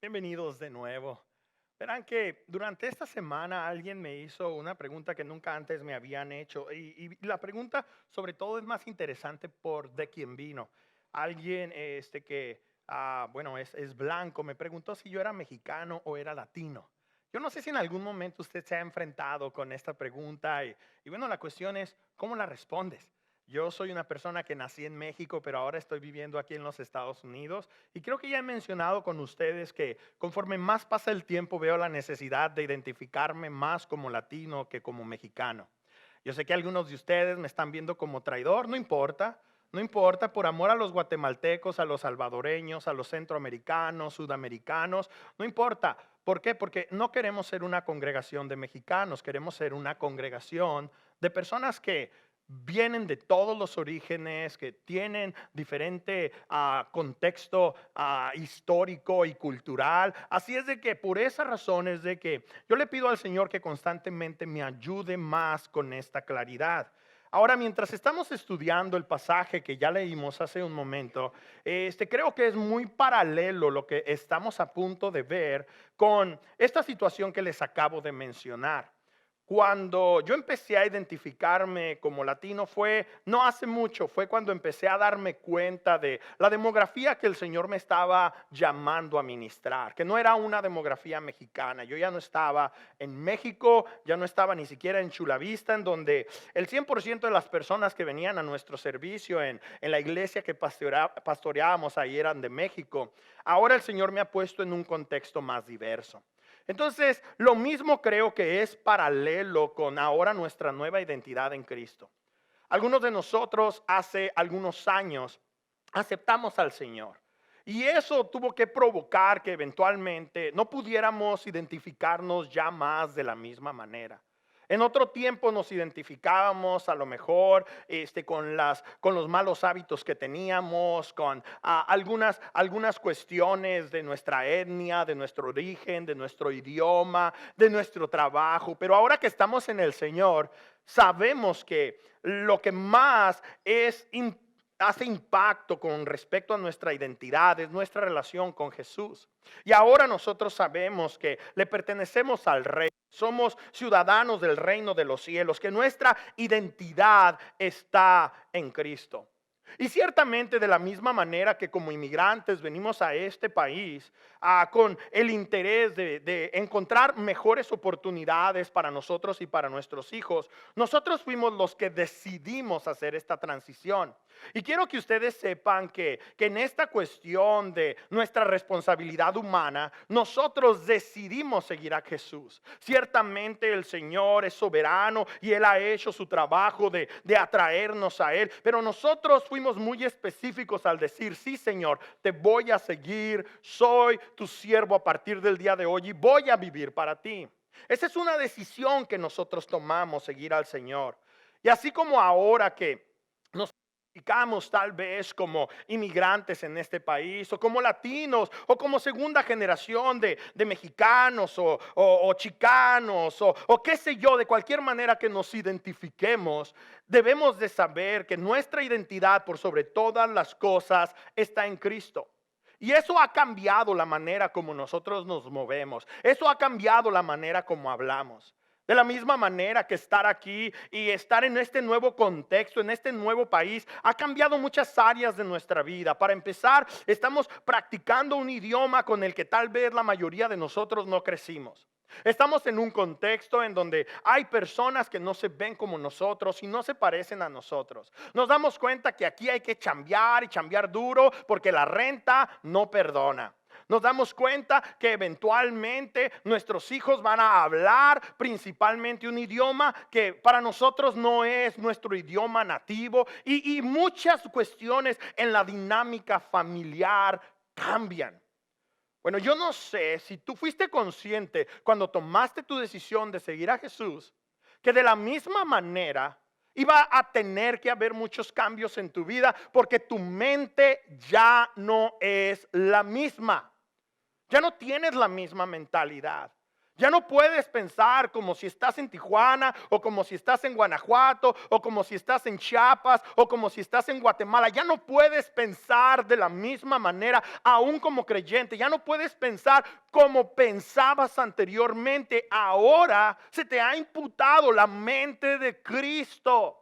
Bienvenidos de nuevo. Verán que durante esta semana alguien me hizo una pregunta que nunca antes me habían hecho y la pregunta sobre todo es más interesante por de quién vino. Alguien que, bueno, es blanco, me preguntó si yo era mexicano o era latino. Yo no sé si en algún momento usted se ha enfrentado con esta pregunta y bueno, la cuestión es, ¿cómo la respondes? Yo soy una persona que nací en México, pero ahora estoy viviendo aquí en los Estados Unidos. Y creo que ya he mencionado con ustedes que conforme más pasa el tiempo veo la necesidad de identificarme más como latino que como mexicano. Yo sé que algunos de ustedes me están viendo como traidor, no importa. No importa, por amor a los guatemaltecos, a los salvadoreños, a los centroamericanos, sudamericanos, no importa. ¿Por qué? Porque no queremos ser una congregación de mexicanos, queremos ser una congregación de personas que vienen de todos los orígenes, que tienen diferente contexto histórico y cultural. Así es de que por esa razón es de que yo le pido al Señor que constantemente me ayude más con esta claridad. Ahora, mientras estamos estudiando el pasaje que ya leímos hace un momento, creo que es muy paralelo lo que estamos a punto de ver con esta situación que les acabo de mencionar. Cuando yo empecé a identificarme como latino fue no hace mucho, fue cuando empecé a darme cuenta de la demografía que el Señor me estaba llamando a ministrar, que no era una demografía mexicana. Yo ya no estaba en México, ya no estaba ni siquiera en Chulavista, en donde el 100% de las personas que venían a nuestro servicio en la iglesia que pastoreábamos ahí eran de México. Ahora el Señor me ha puesto en un contexto más diverso. Entonces, lo mismo creo que es paralelo con ahora nuestra nueva identidad en Cristo. Algunos de nosotros hace algunos años aceptamos al Señor. Y eso tuvo que provocar que eventualmente no pudiéramos identificarnos ya más de la misma manera. En otro tiempo nos identificábamos a lo mejor con los malos hábitos que teníamos, con algunas cuestiones de nuestra etnia, de nuestro origen, de nuestro idioma, de nuestro trabajo. Pero ahora que estamos en el Señor, sabemos que lo que más hace impacto con respecto a nuestra identidad, es nuestra relación con Jesús. Y ahora nosotros sabemos que le pertenecemos al Rey, somos ciudadanos del reino de los cielos, que nuestra identidad está en Cristo. Y ciertamente de la misma manera que como inmigrantes venimos a este país con el interés de encontrar mejores oportunidades para nosotros y para nuestros hijos, nosotros fuimos los que decidimos hacer esta transición. Y quiero que ustedes sepan que en esta cuestión de nuestra responsabilidad humana, nosotros decidimos seguir a Jesús. Ciertamente el Señor es soberano y Él ha hecho su trabajo de atraernos a Él. Pero nosotros fuimos muy específicos al decir, sí Señor, te voy a seguir, soy tu siervo a partir del día de hoy y voy a vivir para ti. Esa es una decisión que nosotros tomamos, seguir al Señor. Y así como ahora que nos identificamos tal vez como inmigrantes en este país o como latinos o como segunda generación de mexicanos o chicanos o qué sé yo, de cualquier manera que nos identifiquemos, debemos de saber que nuestra identidad por sobre todas las cosas está en Cristo. Y eso ha cambiado la manera como nosotros nos movemos. Eso ha cambiado la manera como hablamos. De la misma manera que estar aquí y estar en este nuevo contexto, en este nuevo país, ha cambiado muchas áreas de nuestra vida. Para empezar, estamos practicando un idioma con el que tal vez la mayoría de nosotros no crecimos. Estamos en un contexto en donde hay personas que no se ven como nosotros y no se parecen a nosotros. Nos damos cuenta que aquí hay que chambear y chambear duro porque la renta no perdona. Nos damos cuenta que eventualmente nuestros hijos van a hablar principalmente un idioma que para nosotros no es nuestro idioma nativo y muchas cuestiones en la dinámica familiar cambian. Bueno, yo no sé si tú fuiste consciente cuando tomaste tu decisión de seguir a Jesús, que de la misma manera iba a tener que haber muchos cambios en tu vida porque tu mente ya no es la misma. Ya no tienes la misma mentalidad. Ya no puedes pensar como si estás en Tijuana, o como si estás en Guanajuato, o como si estás en Chiapas, o como si estás en Guatemala. Ya no puedes pensar de la misma manera, aún como creyente. Ya no puedes pensar como pensabas anteriormente. Ahora se te ha imputado la mente de Cristo.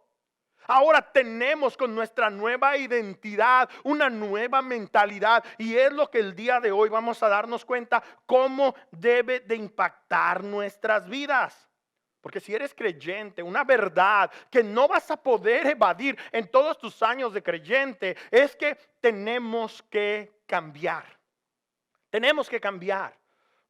Ahora tenemos con nuestra nueva identidad una nueva mentalidad, y es lo que el día de hoy vamos a darnos cuenta cómo debe de impactar nuestras vidas. Porque si eres creyente, una verdad que no vas a poder evadir en todos tus años de creyente es que tenemos que cambiar. Tenemos que cambiar.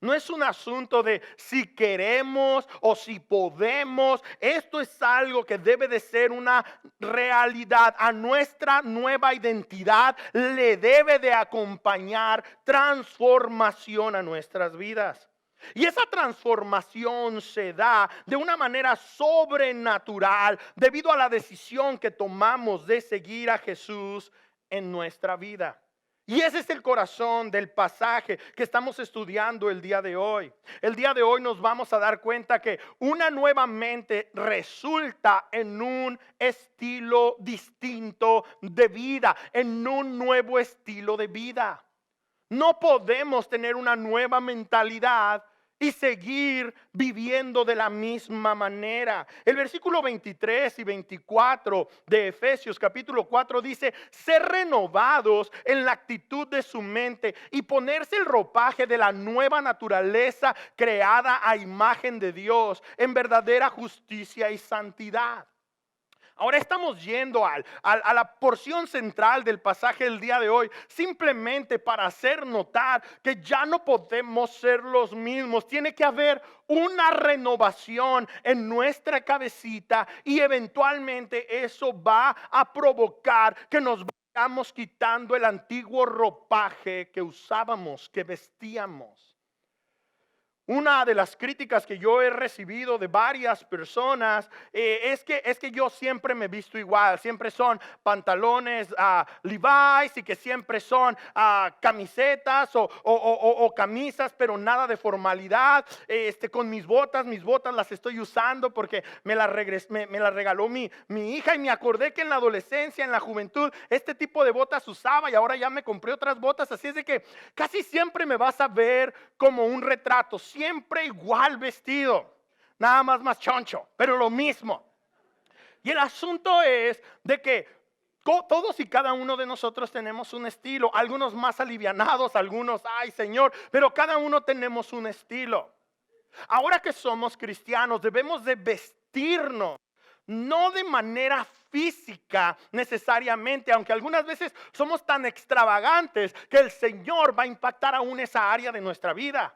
No es un asunto de si queremos o si podemos. Esto es algo que debe de ser una realidad. A nuestra nueva identidad le debe de acompañar transformación a nuestras vidas. Y esa transformación se da de una manera sobrenatural debido a la decisión que tomamos de seguir a Jesús en nuestra vida. Y ese es el corazón del pasaje que estamos estudiando el día de hoy. El día de hoy nos vamos a dar cuenta que una nueva mente resulta en un estilo distinto de vida, en un nuevo estilo de vida. No podemos tener una nueva mentalidad y seguir viviendo de la misma manera. El versículo 23 y 24 de Efesios capítulo 4 dice: ser renovados en la actitud de su mente y ponerse el ropaje de la nueva naturaleza creada a imagen de Dios en verdadera justicia y santidad. Ahora estamos yendo a la porción central del pasaje del día de hoy, simplemente para hacer notar que ya no podemos ser los mismos. Tiene que haber una renovación en nuestra cabecita, y eventualmente eso va a provocar que nos vayamos quitando el antiguo ropaje que usábamos, que vestíamos. Una de las críticas que yo he recibido de varias personas es que yo siempre me he visto igual. Siempre son pantalones Levi's, y que siempre son camisetas o camisas, pero nada de formalidad. Con mis botas las estoy usando porque me las regaló mi hija, y me acordé que en la adolescencia, en la juventud, este tipo de botas usaba, y ahora ya me compré otras botas. Así es de que casi siempre me vas a ver como un retrato, siempre igual vestido, nada más choncho, pero lo mismo. Y el asunto es de que todos y cada uno de nosotros tenemos un estilo, algunos más alivianados, algunos, ay Señor, pero cada uno tenemos un estilo. Ahora que somos cristianos, debemos de vestirnos, no de manera física necesariamente, aunque algunas veces somos tan extravagantes que el Señor va a impactar aún esa área de nuestra vida.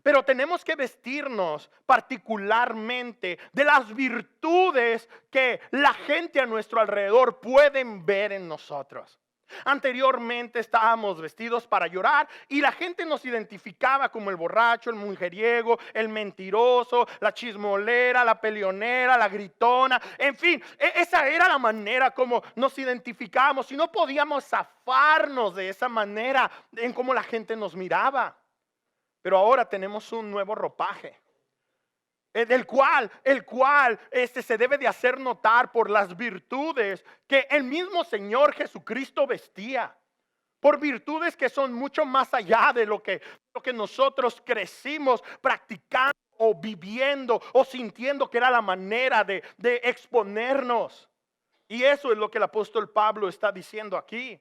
Pero tenemos que vestirnos particularmente de las virtudes que la gente a nuestro alrededor pueden ver en nosotros. Anteriormente estábamos vestidos para llorar, y la gente nos identificaba como el borracho, el mujeriego, el mentiroso, la chismolera, la peleonera, la gritona. En fin, esa era la manera como nos identificábamos, y no podíamos zafarnos de esa manera en cómo la gente nos miraba. Pero ahora tenemos un nuevo ropaje, el cual se debe de hacer notar por las virtudes que el mismo Señor Jesucristo vestía. Por virtudes que son mucho más allá de lo que nosotros crecimos practicando o viviendo o sintiendo que era la manera de exponernos. Y eso es lo que el apóstol Pablo está diciendo aquí.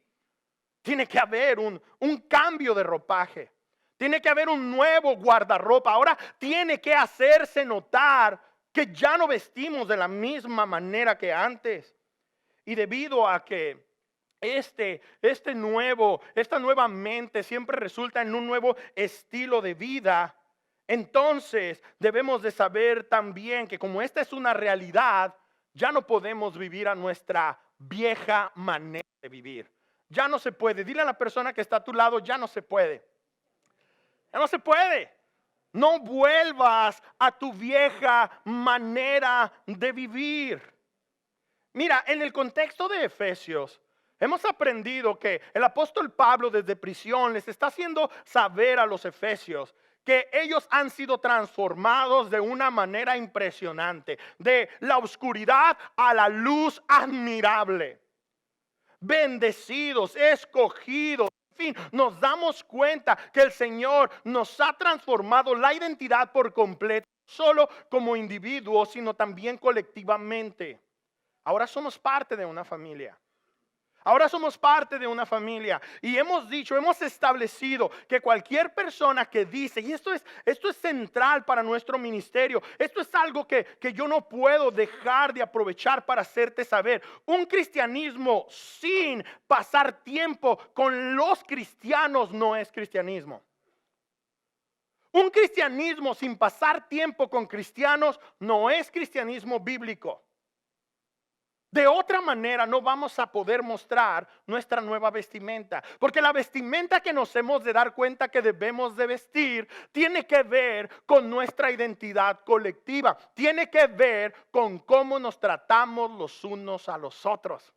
Tiene que haber un cambio de ropaje. Tiene que haber un nuevo guardarropa. Ahora tiene que hacerse notar que ya no vestimos de la misma manera que antes. Y debido a que esta nueva mente siempre resulta en un nuevo estilo de vida, entonces debemos de saber también que como esta es una realidad, ya no podemos vivir a nuestra vieja manera de vivir. Ya no se puede. Dile a la persona que está a tu lado: ya no se puede. Ya no se puede. No vuelvas a tu vieja manera de vivir. Mira, en el contexto de Efesios, hemos aprendido que el apóstol Pablo desde prisión les está haciendo saber a los efesios que ellos han sido transformados de una manera impresionante, de la oscuridad a la luz admirable, bendecidos, escogidos. En fin, nos damos cuenta que el Señor nos ha transformado la identidad por completo, no solo como individuos, sino también colectivamente. Ahora somos parte de una familia. Ahora somos parte de una familia y hemos establecido que cualquier persona que dice, y esto es central para nuestro ministerio, esto es algo que yo no puedo dejar de aprovechar para hacerte saber. Un cristianismo sin pasar tiempo con los cristianos no es cristianismo. Un cristianismo sin pasar tiempo con cristianos no es cristianismo bíblico. De otra manera no vamos a poder mostrar nuestra nueva vestimenta, porque la vestimenta que nos hemos de dar cuenta que debemos de vestir tiene que ver con nuestra identidad colectiva, tiene que ver con cómo nos tratamos los unos a los otros.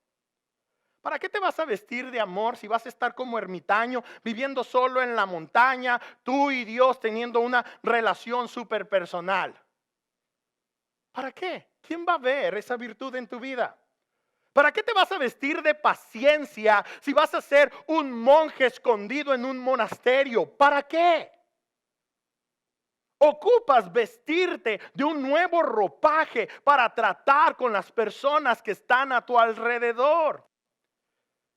¿Para qué te vas a vestir de amor si vas a estar como ermitaño, viviendo solo en la montaña, tú y Dios teniendo una relación súper personal? ¿Para qué? ¿Quién va a ver esa virtud en tu vida? ¿Para qué te vas a vestir de paciencia si vas a ser un monje escondido en un monasterio? ¿Para qué? Ocupas vestirte de un nuevo ropaje para tratar con las personas que están a tu alrededor.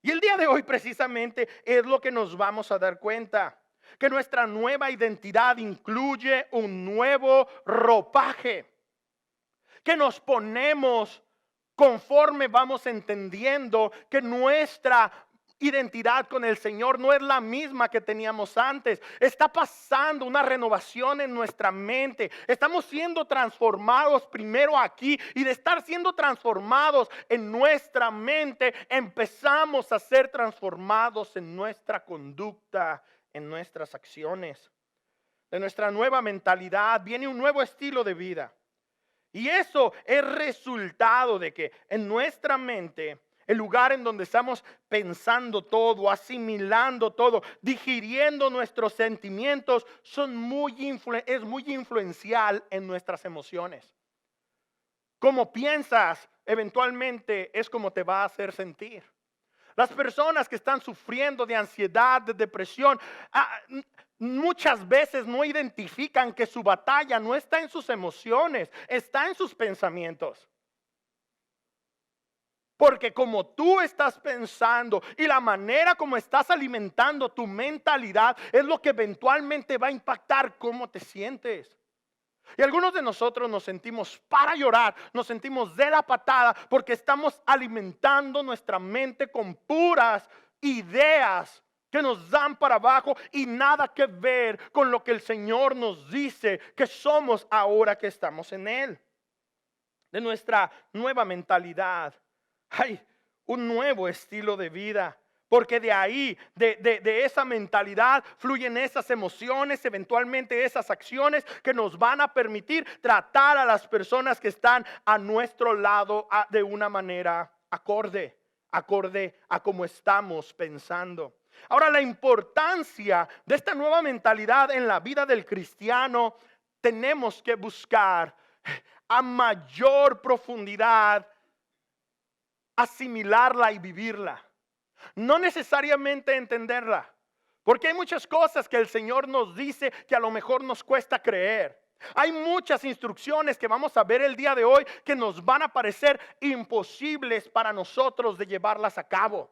Y el día de hoy precisamente es lo que nos vamos a dar cuenta, que nuestra nueva identidad incluye un nuevo ropaje, que nos ponemos conforme vamos entendiendo que nuestra identidad con el Señor no es la misma que teníamos antes. Está pasando una renovación en nuestra mente. Estamos siendo transformados primero aquí, y de estar siendo transformados en nuestra mente, empezamos a ser transformados en nuestra conducta, en nuestras acciones. De nuestra nueva mentalidad viene un nuevo estilo de vida. Y eso es resultado de que en nuestra mente, el lugar en donde estamos pensando todo, asimilando todo, digiriendo nuestros sentimientos, es muy influencial en nuestras emociones. Como piensas, eventualmente es como te va a hacer sentir. Las personas que están sufriendo de ansiedad, de depresión, muchas veces no identifican que su batalla no está en sus emociones, está en sus pensamientos. Porque como tú estás pensando y la manera como estás alimentando tu mentalidad es lo que eventualmente va a impactar cómo te sientes. Y algunos de nosotros nos sentimos para llorar, nos sentimos de la patada porque estamos alimentando nuestra mente con puras ideas que nos dan para abajo y nada que ver con lo que el Señor nos dice que somos ahora que estamos en Él. De nuestra nueva mentalidad hay un nuevo estilo de vida. Porque de ahí, de esa mentalidad, fluyen esas emociones, eventualmente esas acciones que nos van a permitir tratar a las personas que están a nuestro lado de una manera acorde a cómo estamos pensando. Ahora, la importancia de esta nueva mentalidad en la vida del cristiano, tenemos que buscar a mayor profundidad asimilarla y vivirla. No necesariamente entenderla, porque hay muchas cosas que el Señor nos dice que a lo mejor nos cuesta creer. Hay muchas instrucciones que vamos a ver el día de hoy que nos van a parecer imposibles para nosotros de llevarlas a cabo.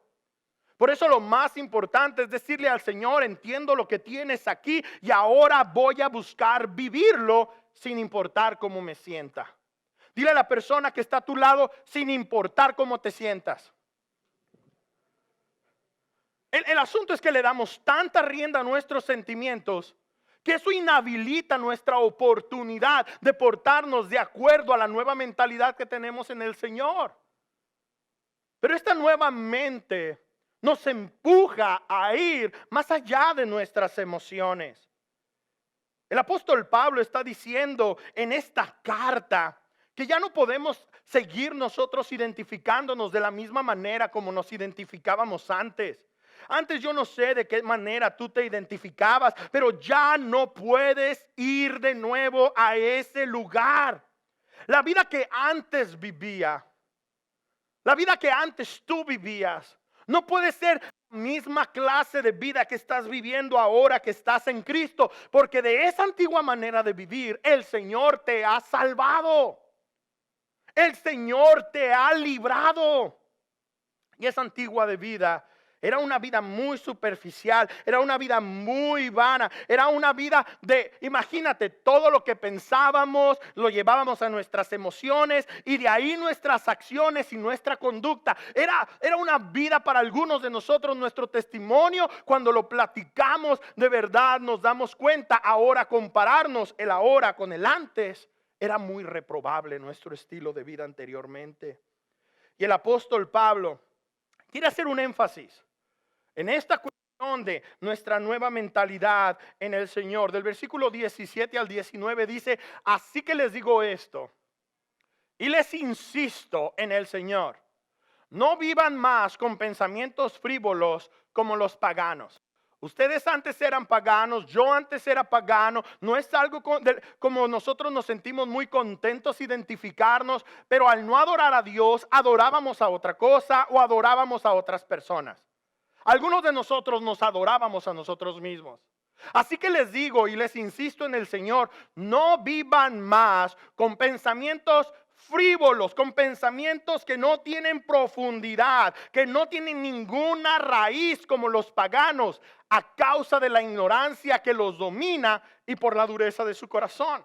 Por eso lo más importante es decirle al Señor: entiendo lo que tienes aquí y ahora voy a buscar vivirlo sin importar cómo me sienta. Dile a la persona que está a tu lado: sin importar cómo te sientas. El asunto es que le damos tanta rienda a nuestros sentimientos que eso inhabilita nuestra oportunidad de portarnos de acuerdo a la nueva mentalidad que tenemos en el Señor. Pero esta nueva mente nos empuja a ir más allá de nuestras emociones. El apóstol Pablo está diciendo en esta carta que ya no podemos seguir nosotros identificándonos de la misma manera como nos identificábamos antes. Antes yo no sé de qué manera tú te identificabas, pero ya no puedes ir de nuevo a ese lugar. La vida que antes vivía, la vida que antes tú vivías, no puede ser la misma clase de vida que estás viviendo ahora que estás en Cristo, porque de esa antigua manera de vivir, el Señor te ha salvado. El Señor te ha librado. Y esa antigua de vida era una vida muy superficial, era una vida muy vana, era una vida de, imagínate, todo lo que pensábamos lo llevábamos a nuestras emociones y de ahí nuestras acciones y nuestra conducta. Era una vida para algunos de nosotros, nuestro testimonio, cuando lo platicamos de verdad nos damos cuenta, ahora compararnos el ahora con el antes, era muy reprobable nuestro estilo de vida anteriormente. Y el apóstol Pablo quiere hacer un énfasis en esta cuestión de nuestra nueva mentalidad en el Señor. Del versículo 17 al 19 dice: así que les digo esto y les insisto en el Señor, no vivan más con pensamientos frívolos como los paganos. Ustedes antes eran paganos, yo antes era pagano. No es algo como nosotros nos sentimos muy contentos identificarnos, pero al no adorar a Dios, adorábamos a otra cosa o adorábamos a otras personas. Algunos de nosotros nos adorábamos a nosotros mismos. Así que les digo y les insisto en el Señor, no vivan más con pensamientos frívolos, con pensamientos que no tienen profundidad, que no tienen ninguna raíz como los paganos, a causa de la ignorancia que los domina y por la dureza de su corazón.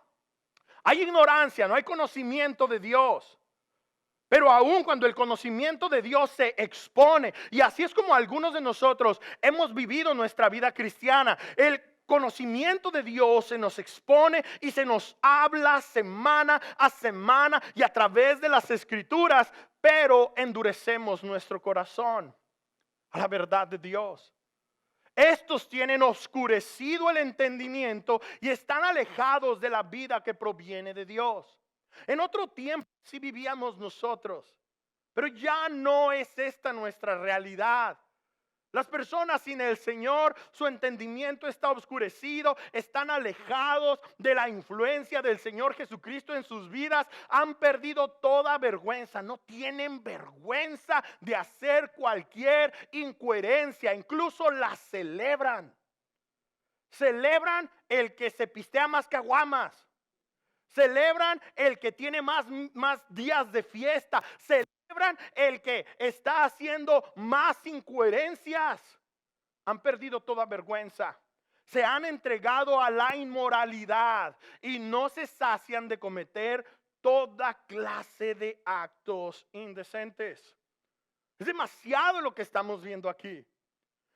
Hay ignorancia, no hay conocimiento de Dios. Pero aún cuando el conocimiento de Dios se expone, y así es como algunos de nosotros hemos vivido nuestra vida cristiana, el conocimiento de Dios se nos expone y se nos habla semana a semana y a través de las escrituras, pero endurecemos nuestro corazón a la verdad de Dios. Estos tienen oscurecido el entendimiento y están alejados de la vida que proviene de Dios. En otro tiempo sí vivíamos nosotros, pero ya no es esta nuestra realidad. Las personas sin el Señor, su entendimiento está oscurecido, están alejados de la influencia del Señor Jesucristo en sus vidas, han perdido toda vergüenza, no tienen vergüenza de hacer cualquier incoherencia, incluso la celebran. Celebran el que se pistea más caguamas. Celebran el que tiene más días de fiesta. Celebran el que está haciendo más incoherencias. Han perdido toda vergüenza. Se han entregado a la inmoralidad y no se sacian de cometer toda clase de actos indecentes. Es demasiado lo que estamos viendo aquí.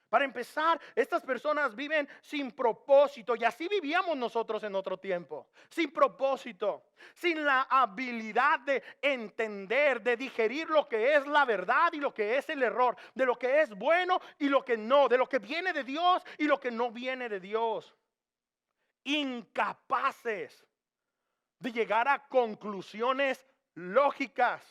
Para empezar, estas personas viven sin propósito, y así vivíamos nosotros en otro tiempo, sin propósito, sin la habilidad de entender, de digerir lo que es la verdad y lo que es el error, de lo que es bueno y lo que no, de lo que viene de Dios y lo que no viene de Dios. Incapaces de llegar a conclusiones lógicas.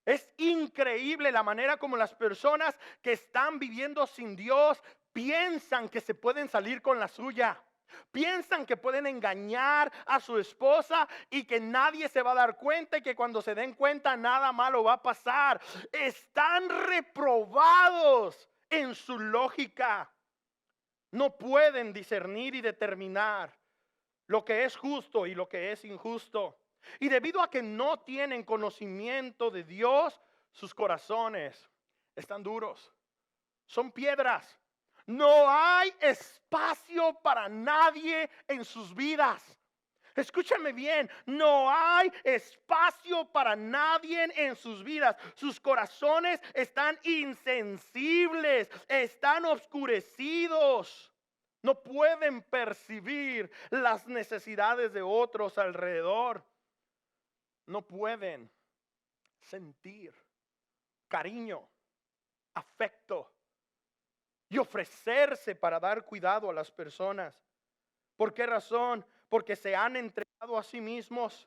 Es increíble la manera como las personas que están viviendo sin Dios piensan que se pueden salir con la suya. Piensan que pueden engañar a su esposa y que nadie se va a dar cuenta y que cuando se den cuenta nada malo va a pasar. Están reprobados en su lógica. No pueden discernir y determinar lo que es justo y lo que es injusto. Y debido a que no tienen conocimiento de Dios, sus corazones están duros. Son piedras. No hay espacio para nadie en sus vidas. Escúchame bien, no hay espacio para nadie en sus vidas. Sus corazones están insensibles, están oscurecidos. No pueden percibir las necesidades de otros alrededor. No pueden sentir cariño, afecto y ofrecerse para dar cuidado a las personas. ¿Por qué razón? Porque se han entregado a sí mismos,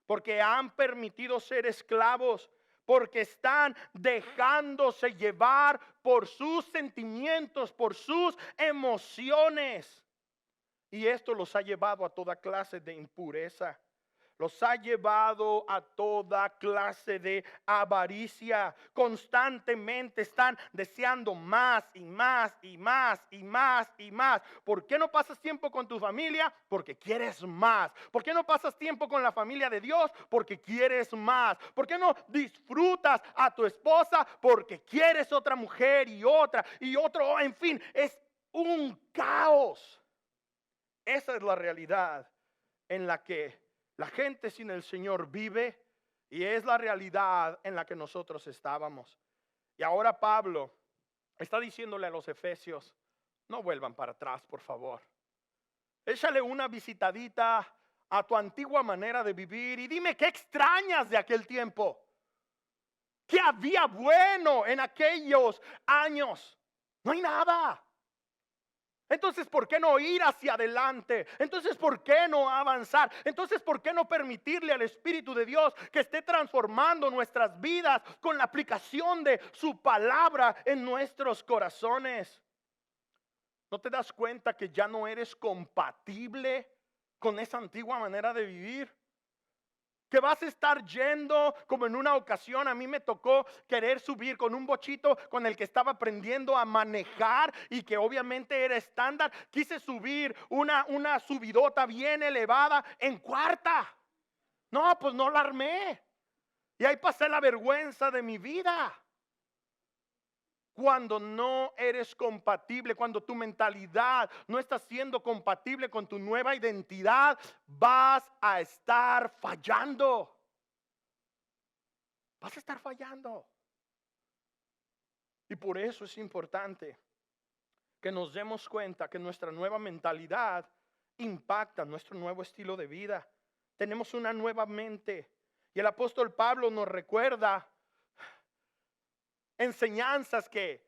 porque han permitido ser esclavos, porque están dejándose llevar por sus sentimientos, por sus emociones. Y esto los ha llevado a toda clase de impureza. Los ha llevado a toda clase de avaricia. Constantemente están deseando más y más y más y más y más. ¿Por qué no pasas tiempo con tu familia? Porque quieres más. ¿Por qué no pasas tiempo con la familia de Dios? Porque quieres más. ¿Por qué no disfrutas a tu esposa? Porque quieres otra mujer y otra y otro. En fin, es un caos. Esa es la realidad en la que la gente sin el Señor vive, y es la realidad en la que nosotros estábamos. Y ahora Pablo está diciéndole a los efesios: no vuelvan para atrás, por favor. Échale una visitadita a tu antigua manera de vivir y dime qué extrañas de aquel tiempo. ¿Qué había bueno en aquellos años? No hay nada. Entonces, ¿por qué no ir hacia adelante? Entonces, ¿por qué no avanzar? Entonces, ¿por qué no permitirle al Espíritu de Dios que esté transformando nuestras vidas con la aplicación de su palabra en nuestros corazones? ¿No te das cuenta que ya no eres compatible con esa antigua manera de vivir? Que vas a estar yendo, como en una ocasión a mí me tocó querer subir con un bochito con el que estaba aprendiendo a manejar y que obviamente era estándar. Quise subir una subidota bien elevada en cuarta. No, pues no la armé. Y ahí pasé la vergüenza de mi vida. Cuando no eres compatible, cuando tu mentalidad no está siendo compatible con tu nueva identidad, vas a estar fallando. Vas a estar fallando. Y por eso es importante que nos demos cuenta que nuestra nueva mentalidad impacta nuestro nuevo estilo de vida. Tenemos una nueva mente. Y el apóstol Pablo nos recuerda enseñanzas que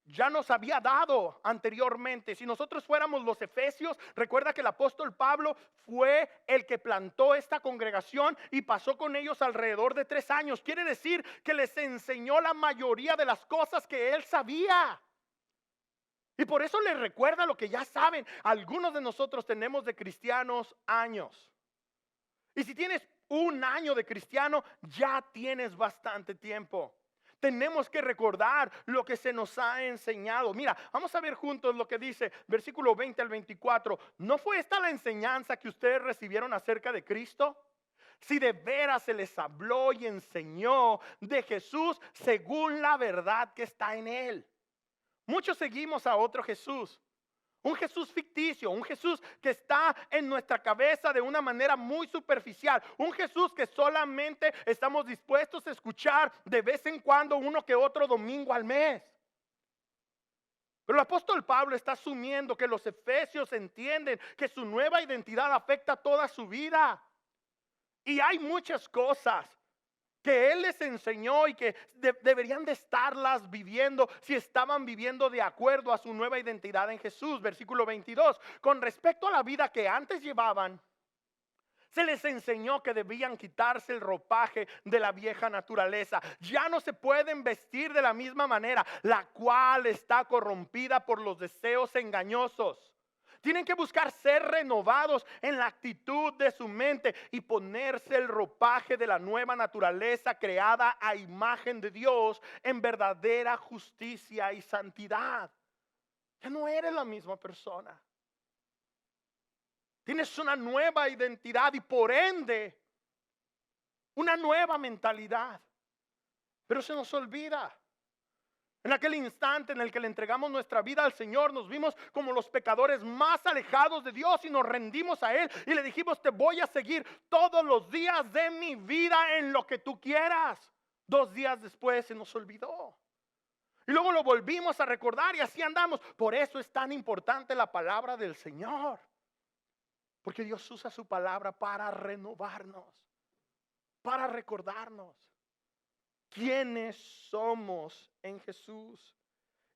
ya nos había dado anteriormente. Si nosotros fuéramos los efesios, recuerda que el apóstol Pablo fue el que plantó esta congregación y pasó con ellos alrededor de 3 años. Quiere decir que les enseñó la mayoría de las cosas que él sabía. Y por eso les recuerda lo que ya saben. Algunos de nosotros tenemos de cristianos años. Y si tienes 1 año de cristiano, ya tienes bastante tiempo. Tenemos que recordar lo que se nos ha enseñado. Mira, vamos a ver juntos lo que dice versículo 20 al 24. ¿No fue esta la enseñanza que ustedes recibieron acerca de Cristo? Si de veras se les habló y enseñó de Jesús según la verdad que está en él. Muchos seguimos a otro Jesús. Un Jesús ficticio, un Jesús que está en nuestra cabeza de una manera muy superficial. Un Jesús que solamente estamos dispuestos a escuchar de vez en cuando, uno que otro domingo al mes. Pero el apóstol Pablo está asumiendo que los efesios entienden que su nueva identidad afecta toda su vida. Y hay muchas cosas que él les enseñó y que deberían de estarlas viviendo si estaban viviendo de acuerdo a su nueva identidad en Jesús. Versículo 22. Con respecto a la vida que antes llevaban, se les enseñó que debían quitarse el ropaje de la vieja naturaleza. Ya no se pueden vestir de la misma manera, la cual está corrompida por los deseos engañosos. Tienen que buscar ser renovados en la actitud de su mente y ponerse el ropaje de la nueva naturaleza creada a imagen de Dios en verdadera justicia y santidad. Ya no eres la misma persona. Tienes una nueva identidad y por ende una nueva mentalidad. Pero se nos olvida. En aquel instante en el que le entregamos nuestra vida al Señor, nos vimos como los pecadores más alejados de Dios y nos rendimos a Él y le dijimos: te voy a seguir todos los días de mi vida en lo que tú quieras. 2 días después se nos olvidó. Y luego lo volvimos a recordar y así andamos. Por eso es tan importante la palabra del Señor. Porque Dios usa su palabra para renovarnos, para recordarnos quiénes somos en Jesús.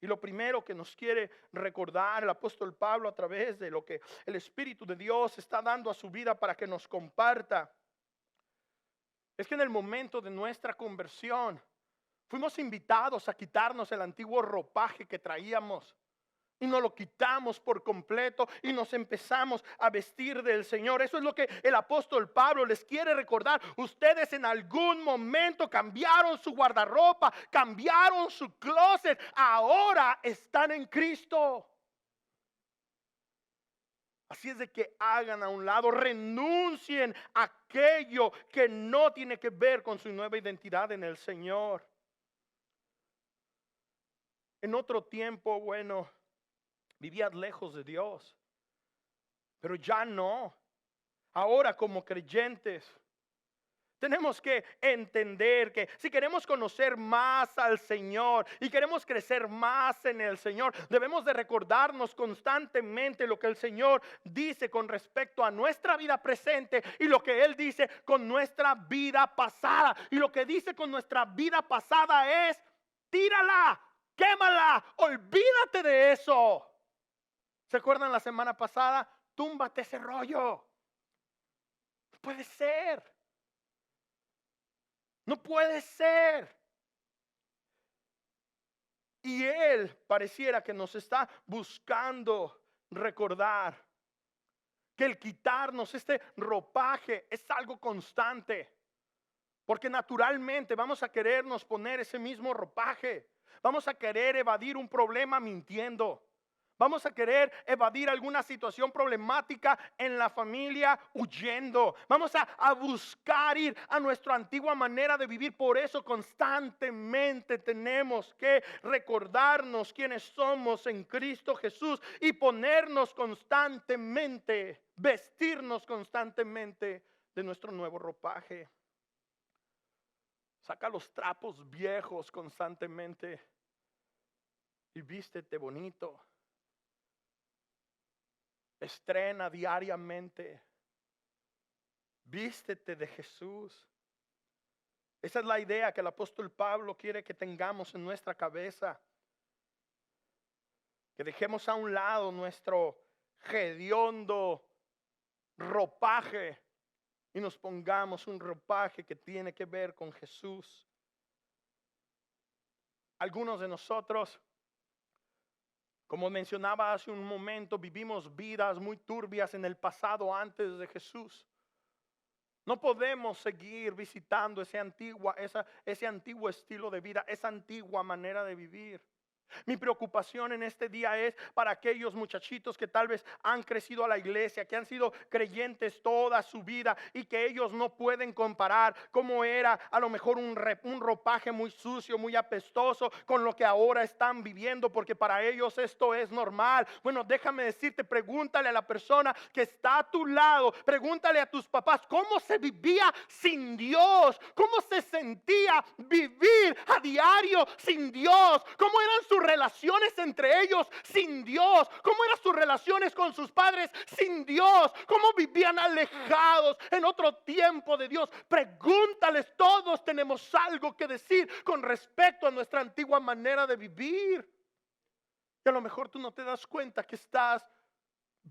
Y lo primero que nos quiere recordar el apóstol Pablo a través de lo que el Espíritu de Dios está dando a su vida para que nos comparta, es que en el momento de nuestra conversión fuimos invitados a quitarnos el antiguo ropaje que traíamos. Y nos lo quitamos por completo y nos empezamos a vestir del Señor. Eso es lo que el apóstol Pablo les quiere recordar. Ustedes en algún momento cambiaron su guardarropa, cambiaron su closet. Ahora están en Cristo. Así es de que hagan a un lado, renuncien a aquello que no tiene que ver con su nueva identidad en el Señor. En otro tiempo, bueno, vivías lejos de Dios, pero ya no. Ahora como creyentes tenemos que entender que si queremos conocer más al Señor y queremos crecer más en el Señor, debemos de recordarnos constantemente lo que el Señor dice con respecto a nuestra vida presente y lo que Él dice con nuestra vida pasada. Y lo que dice con nuestra vida pasada es: tírala, quémala, olvídate de eso. ¿Se acuerdan la semana pasada? Túmbate ese rollo. No puede ser. No puede ser. Y Él pareciera que nos está buscando recordar que el quitarnos este ropaje es algo constante. Porque naturalmente vamos a querernos poner ese mismo ropaje. Vamos a querer evadir un problema mintiendo. Vamos a querer evadir alguna situación problemática en la familia huyendo. Vamos a buscar ir a nuestra antigua manera de vivir. Por eso constantemente tenemos que recordarnos quiénes somos en Cristo Jesús y ponernos constantemente, vestirnos constantemente de nuestro nuevo ropaje. Saca los trapos viejos constantemente y vístete bonito. Estrena diariamente. Vístete de Jesús. Esa es la idea que el apóstol Pablo quiere que tengamos en nuestra cabeza. Que dejemos a un lado nuestro hediondo ropaje y nos pongamos un ropaje que tiene que ver con Jesús. Algunos de nosotros, como mencionaba hace un momento, vivimos vidas muy turbias en el pasado antes de Jesús. No podemos seguir visitando ese antiguo estilo de vida, esa antigua manera de vivir. Mi preocupación en este día es para aquellos muchachitos que tal vez han crecido a la iglesia, que han sido creyentes toda su vida y que ellos no pueden comparar cómo era a lo mejor un ropaje muy sucio, muy apestoso con lo que ahora están viviendo, porque para ellos esto es normal. Bueno, déjame decirte, pregúntale a la persona que está a tu lado, pregúntale a tus papás cómo se vivía sin Dios, cómo se sentía vivir a diario sin Dios, cómo eran sus relaciones entre ellos sin Dios, cómo eran sus relaciones con sus padres sin Dios, cómo vivían alejados en otro tiempo de Dios. Pregúntales, todos tenemos algo que decir con respecto a nuestra antigua manera de vivir. Y a lo mejor tú no te das cuenta que estás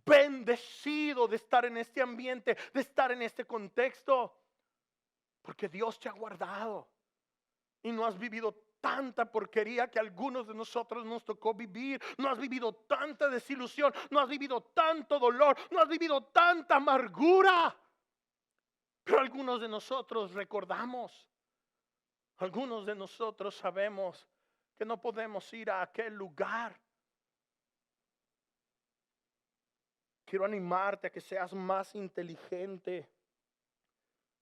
bendecido de estar en este ambiente, de estar en este contexto, porque Dios te ha guardado y no has vivido tanta porquería que a algunos de nosotros nos tocó vivir. No has vivido tanta desilusión, no has vivido tanto dolor, no has vivido tanta amargura. Pero algunos de nosotros recordamos, algunos de nosotros sabemos que no podemos ir a aquel lugar. Quiero animarte a que seas más inteligente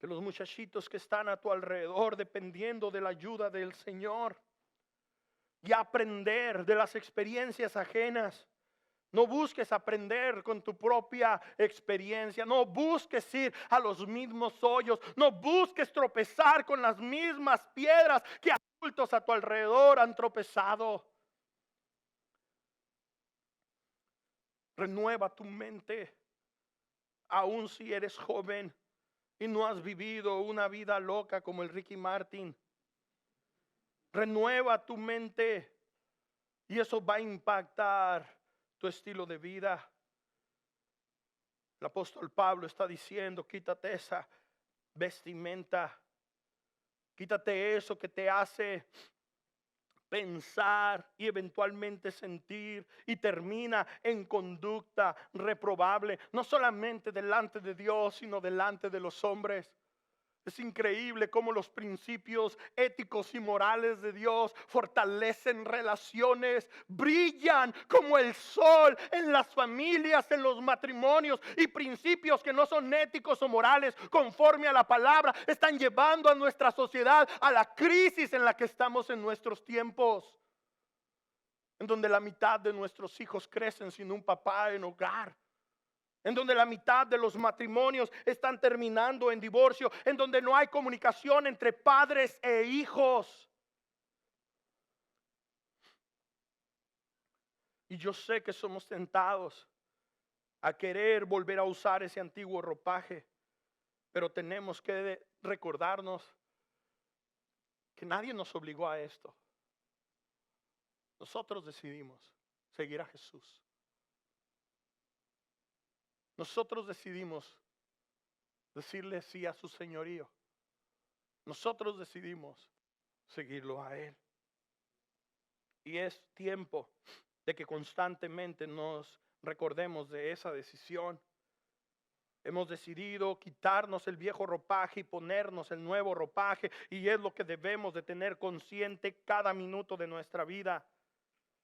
que los muchachitos que están a tu alrededor, dependiendo de la ayuda del Señor, y aprender de las experiencias ajenas. No busques aprender con tu propia experiencia. No busques ir a los mismos hoyos. No busques tropezar con las mismas piedras que adultos a tu alrededor han tropezado. Renueva tu mente, aun si eres joven y no has vivido una vida loca como el Ricky Martin. Renueva tu mente y eso va a impactar tu estilo de vida. El apóstol Pablo está diciendo: quítate esa vestimenta Quítate eso que te hace pensar y eventualmente sentir y termina en conducta reprobable, no solamente delante de Dios, sino delante de los hombres. Es increíble cómo los principios éticos y morales de Dios fortalecen relaciones, brillan como el sol en las familias, en los matrimonios, y principios que no son éticos o morales conforme a la palabra están llevando a nuestra sociedad a la crisis en la que estamos en nuestros tiempos, en donde la mitad de nuestros hijos crecen sin un papá en hogar, en donde la mitad de los matrimonios están terminando en divorcio, en donde no hay comunicación entre padres e hijos. Y yo sé que somos tentados a querer volver a usar ese antiguo ropaje, pero tenemos que recordarnos que nadie nos obligó a esto. Nosotros decidimos seguir a Jesús. Nosotros decidimos decirle sí a su señorío. Nosotros decidimos seguirlo a Él. Y es tiempo de que constantemente nos recordemos de esa decisión. Hemos decidido quitarnos el viejo ropaje y ponernos el nuevo ropaje, y es lo que debemos de tener consciente cada minuto de nuestra vida.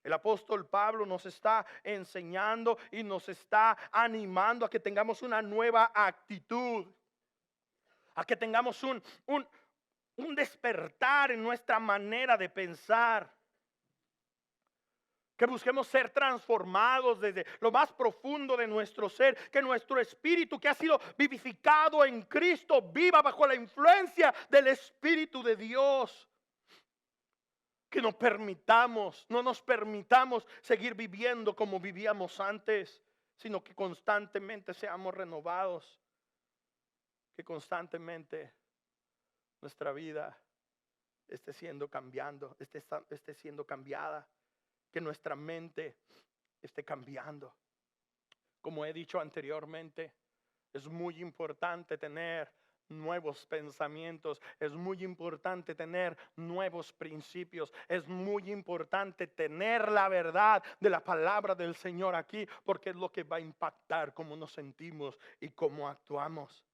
El apóstol Pablo nos está enseñando y nos está animando a que tengamos una nueva actitud, a que tengamos un despertar en nuestra manera de pensar, que busquemos ser transformados desde lo más profundo de nuestro ser, que nuestro espíritu que ha sido vivificado en Cristo viva bajo la influencia del Espíritu de Dios. Que no nos permitamos seguir viviendo como vivíamos antes, sino que constantemente seamos renovados, que constantemente nuestra vida esté siendo cambiada, que nuestra mente esté cambiando. Como he dicho anteriormente, es muy importante tener nuevos pensamientos, es muy importante tener nuevos principios, es muy importante tener la verdad de la palabra del Señor aquí, porque es lo que va a impactar cómo nos sentimos y cómo actuamos.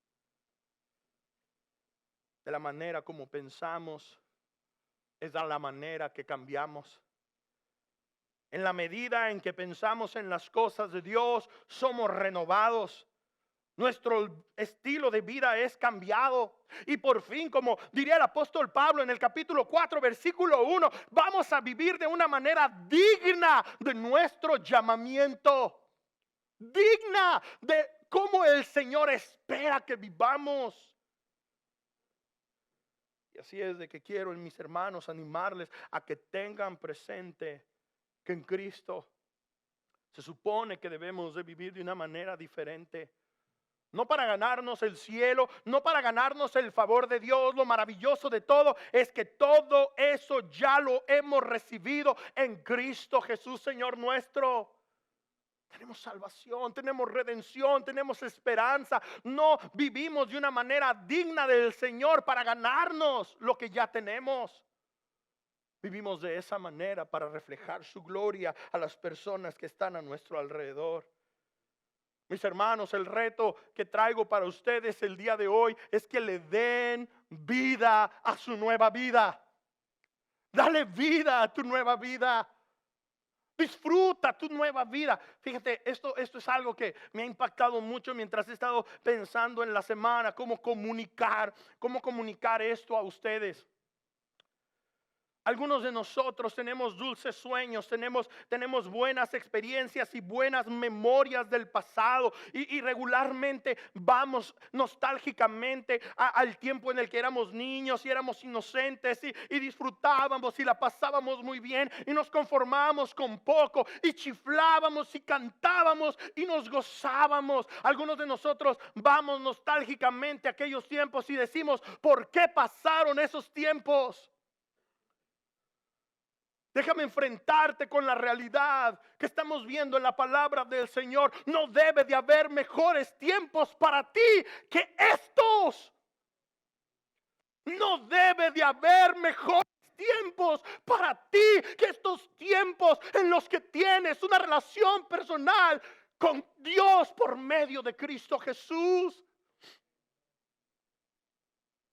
De la manera como pensamos es de la manera que cambiamos. En la medida en que pensamos en las cosas de Dios, somos renovados. Nuestro estilo de vida es cambiado. Y por fin, como diría el apóstol Pablo en el capítulo 4, versículo 1, vamos a vivir de una manera digna de nuestro llamamiento. Digna de cómo el Señor espera que vivamos. Y así es de que quiero, en mis hermanos, animarles a que tengan presente que en Cristo se supone que debemos de vivir de una manera diferente. No para ganarnos el cielo, no para ganarnos el favor de Dios. Lo maravilloso de todo es que todo eso ya lo hemos recibido en Cristo Jesús, Señor nuestro. Tenemos salvación, tenemos redención, tenemos esperanza. No vivimos de una manera digna del Señor para ganarnos lo que ya tenemos. Vivimos de esa manera para reflejar su gloria a las personas que están a nuestro alrededor. Mis hermanos, el reto que traigo para ustedes el día de hoy es que le den vida a su nueva vida. Dale vida a tu nueva vida. Disfruta tu nueva vida. Fíjate, esto es algo que me ha impactado mucho mientras he estado pensando en la semana, cómo comunicar esto a ustedes. Algunos de nosotros tenemos dulces sueños, tenemos buenas experiencias y buenas memorias del pasado, y regularmente vamos nostálgicamente al tiempo en el que éramos niños y éramos inocentes y disfrutábamos y la pasábamos muy bien y nos conformábamos con poco y chiflábamos y cantábamos y nos gozábamos. Algunos de nosotros vamos nostálgicamente a aquellos tiempos y decimos, ¿por qué pasaron esos tiempos? Déjame enfrentarte con la realidad que estamos viendo en la palabra del Señor. No debe de haber mejores tiempos para ti que estos. No debe de haber mejores tiempos para ti que estos tiempos en los que tienes una relación personal con Dios por medio de Cristo Jesús.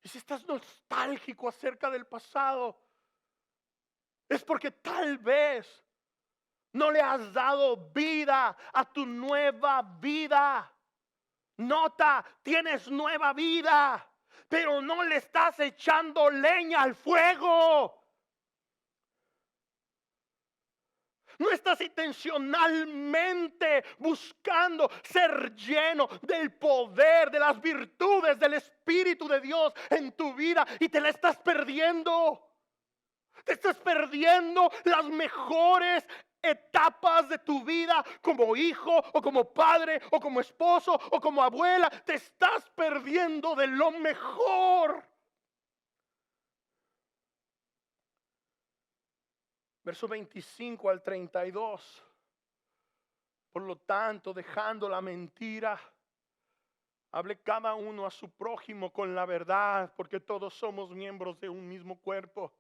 Y si estás nostálgico acerca del pasado, es porque tal vez no le has dado vida a tu nueva vida. Nota, tienes nueva vida, pero no le estás echando leña al fuego. No estás intencionalmente buscando ser lleno del poder, de las virtudes del Espíritu de Dios en tu vida y te la estás perdiendo. Te estás perdiendo las mejores etapas de tu vida como hijo o como padre o como esposo o como abuela. Te estás perdiendo de lo mejor. Verso 25 al 32. Por lo tanto, dejando la mentira, hable cada uno a su prójimo con la verdad, porque todos somos miembros de un mismo cuerpo.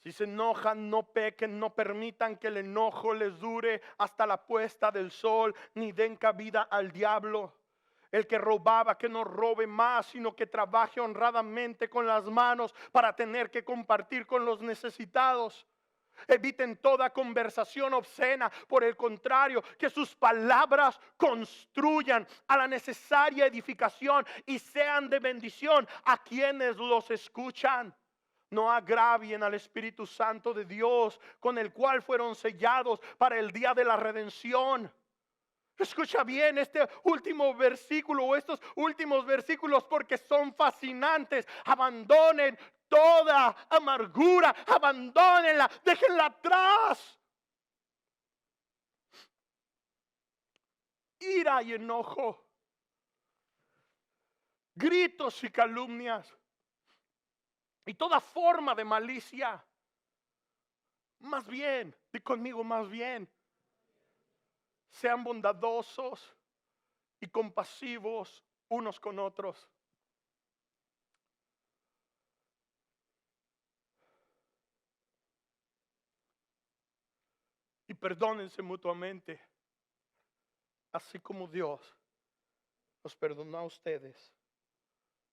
Si se enojan, no pequen, no permitan que el enojo les dure hasta la puesta del sol, ni den cabida al diablo. El que robaba, que no robe más, sino que trabaje honradamente con las manos para tener que compartir con los necesitados. Eviten toda conversación obscena. Por el contrario, que sus palabras construyan a la necesaria edificación y sean de bendición a quienes los escuchan. No agravien al Espíritu Santo de Dios, con el cual fueron sellados para el día de la redención. Escucha bien este último versículo o estos últimos versículos porque son fascinantes. Abandonen toda amargura, abandónenla, déjenla atrás. Ira y enojo, gritos y calumnias y toda forma de malicia. Más bien, di conmigo más bien. Sean bondadosos y compasivos unos con otros. Y perdónense mutuamente, así como Dios los perdonó a ustedes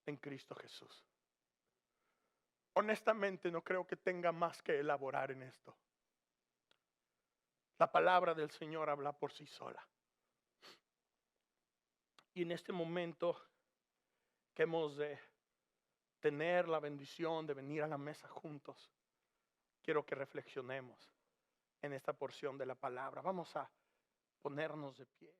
en Cristo Jesús. Honestamente no creo que tenga más que elaborar en esto. La palabra del Señor habla por sí sola. Y en este momento que hemos de tener la bendición de venir a la mesa juntos, quiero que reflexionemos en esta porción de la palabra. Vamos a ponernos de pie.